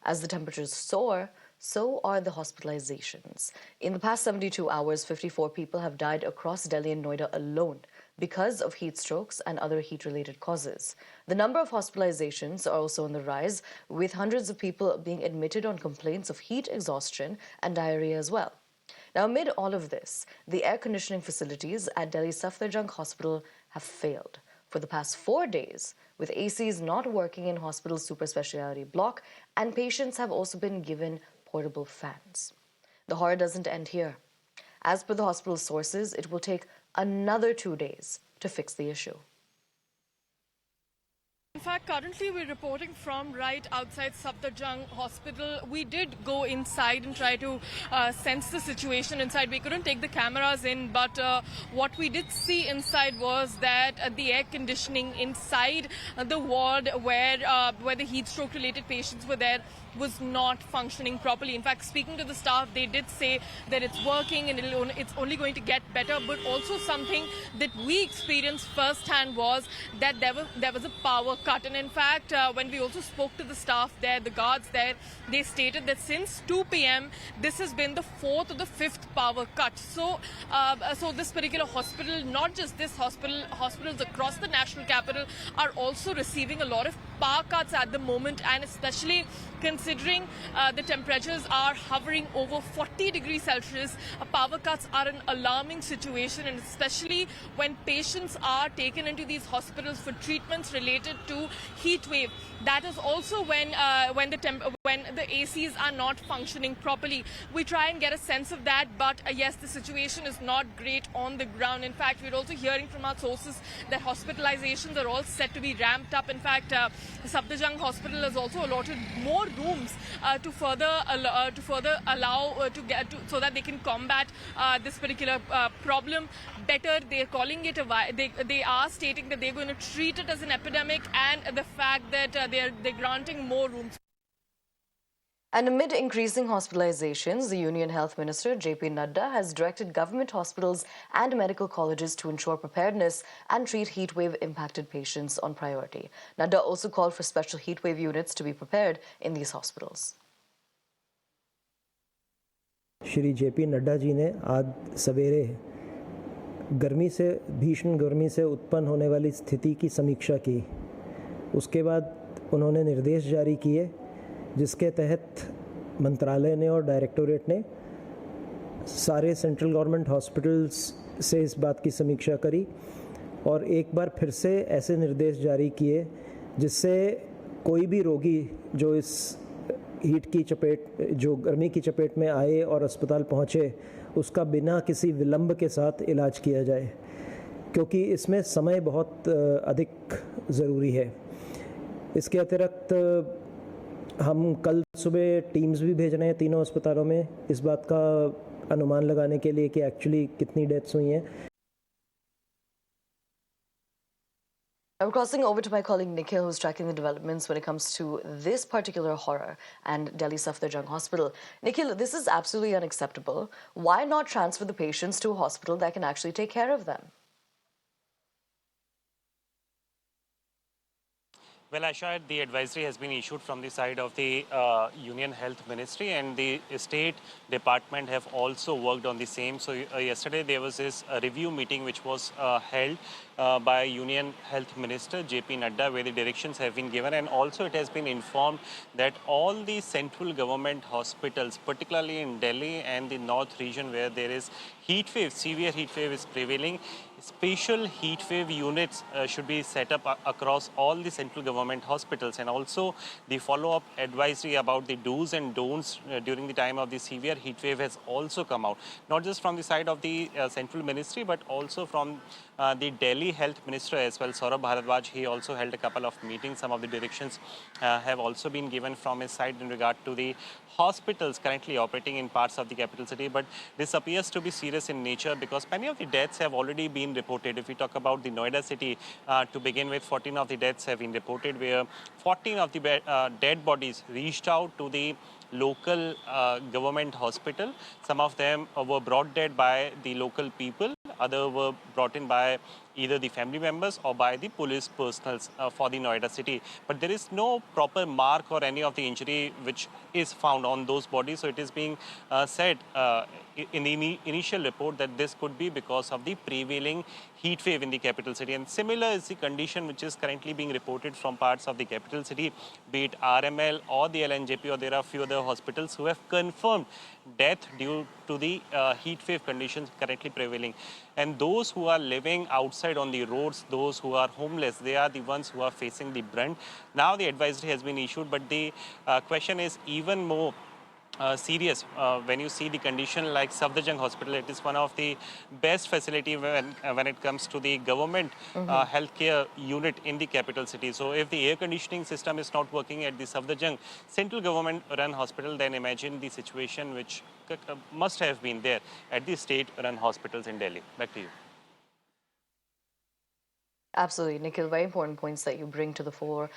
As the temperatures soar, so are the hospitalizations. In the past 72 hours, 54 people have died across Delhi and Noida alone because of heat strokes and other heat-related causes. The number of hospitalizations are also on the rise, with hundreds of people being admitted on complaints of heat exhaustion and diarrhea as well. Now, amid all of this, the air conditioning facilities at Delhi Safdarjung Hospital have failed. For the past 4 days, with ACs not working in hospital's super specialty block, and patients have also been given portable fans. The horror doesn't end here. As per the hospital's sources, it will take another 2 days to fix the issue. In fact, currently we're reporting from right outside Safdarjung Hospital. We did go inside and try to sense the situation inside. We couldn't take the cameras in, but what we did see inside was that the air conditioning inside the ward where the heat stroke related patients were there was not functioning properly. In fact, speaking to the staff, they did say that it's working and it's only going to get better. But also something that we experienced firsthand was that there was a power cut. And in fact, when we also spoke to the staff there, the guards there, they stated that since 2 p.m., this has been the 4th or the 5th power cut. So, so this particular hospital, not just this hospital, hospitals across the national capital are also receiving a lot of power cuts at the moment, and especially considering the temperatures are hovering over 40 degrees Celsius, power cuts are an alarming situation, and especially when patients are taken into these hospitals for treatments related to heat wave. That is also when the ACs are not functioning properly. We try and get a sense of that, but yes, the situation is not great on the ground. In fact, we're also hearing from our sources that hospitalizations are all set to be ramped up. In fact, Safdarjung Hospital has also allotted more rooms to further allow so that they can combat this particular problem better. They're calling it they are stating that they're going to treat it as an epidemic, and the fact that they're granting more rooms. And amid increasing hospitalizations, the Union Health Minister, JP Nadda, has directed government hospitals and medical colleges to ensure preparedness and treat heatwave impacted patients on priority. Nadda also called for special heatwave units to be prepared in these hospitals. Shri JP Nadda ji ने आज सवेरे भीषण गर्मी से उत्पन्न होने वाली स्थिति की समीक्षा की। उसके बाद उन्होंने निर्देश जारी किए, जिसके तहत मंत्रालय ने और डायरेक्टोरेट ने सारे सेंट्रल गवर्नमेंट हॉस्पिटल्स से इस बात की समीक्षा करी और एक बार फिर से ऐसे निर्देश जारी किए जिससे कोई भी रोगी जो इस गर्मी की चपेट में आए और अस्पताल पहुँचे, उसका बिना किसी विलंब के साथ इलाज किया जाए, क्योंकि इसमें समय बहुत अधिक ज़रूरी है। इसके अतिरिक्त हम कल सुबह टीम्स भी भेज रहे हैं तीनों अस्पतालों में इस बात का अनुमान लगाने के लिए कि एक्चुअली कितनी डेथ्स हुई हैं। I'm crossing over to my colleague Nikhil, who's tracking the developments when it comes to this particular horror and Delhi Safdarjung Hospital. Nikhil, this is absolutely unacceptable. Why not transfer the patients to a hospital that can actually take care of them? Well, Asha, the advisory has been issued from the side of the Union Health Ministry, and the State Department have also worked on the same. So yesterday there was this review meeting which was held by Union Health Minister JP Nadda, where the directions have been given, and also it has been informed that all the central government hospitals, particularly in Delhi and the north region where there is heat wave, severe heat wave is prevailing, special heat wave units should be set up across all the central government hospitals, and also the follow-up advisory about the do's and don'ts during the time of the severe heat wave has also come out, not just from the side of the central ministry but also from the Delhi Health Minister as well, Saurabh Bharadwaj. He also held a couple of meetings. Some of the directions have also been given from his side in regard to the hospitals currently operating in parts of the capital city. But this appears to be serious in nature because many of the deaths have already been reported. If we talk about the Noida city, to begin with, 14 of the deaths have been reported, where 14 of the dead bodies reached out to the local government hospital. Some of them were brought dead by the local people. Others were brought in by either the family members or by the police personals for the Noida city. But there is no proper mark or any of the injury which is found on those bodies. So it is being said in the initial report that this could be because of the prevailing heat wave in the capital city. And similar is the condition which is currently being reported from parts of the capital city, be it RML or the LNJP, or there are a few other hospitals who have confirmed death due to the heat wave conditions currently prevailing. And those who are living outside on the roads, those who are homeless, they are the ones who are facing the brunt. Now the advisory has been issued, but the question is even more serious when you see the condition like Safdarjung Hospital. It is one of the best facility when it comes to the government healthcare unit in the capital city. So if the air conditioning system is not working at the Safdarjung central government run hospital, then imagine the situation which must have been there at the state run hospitals in Delhi. Back to you. Absolutely, Nikhil. Very important points that you bring to the fore.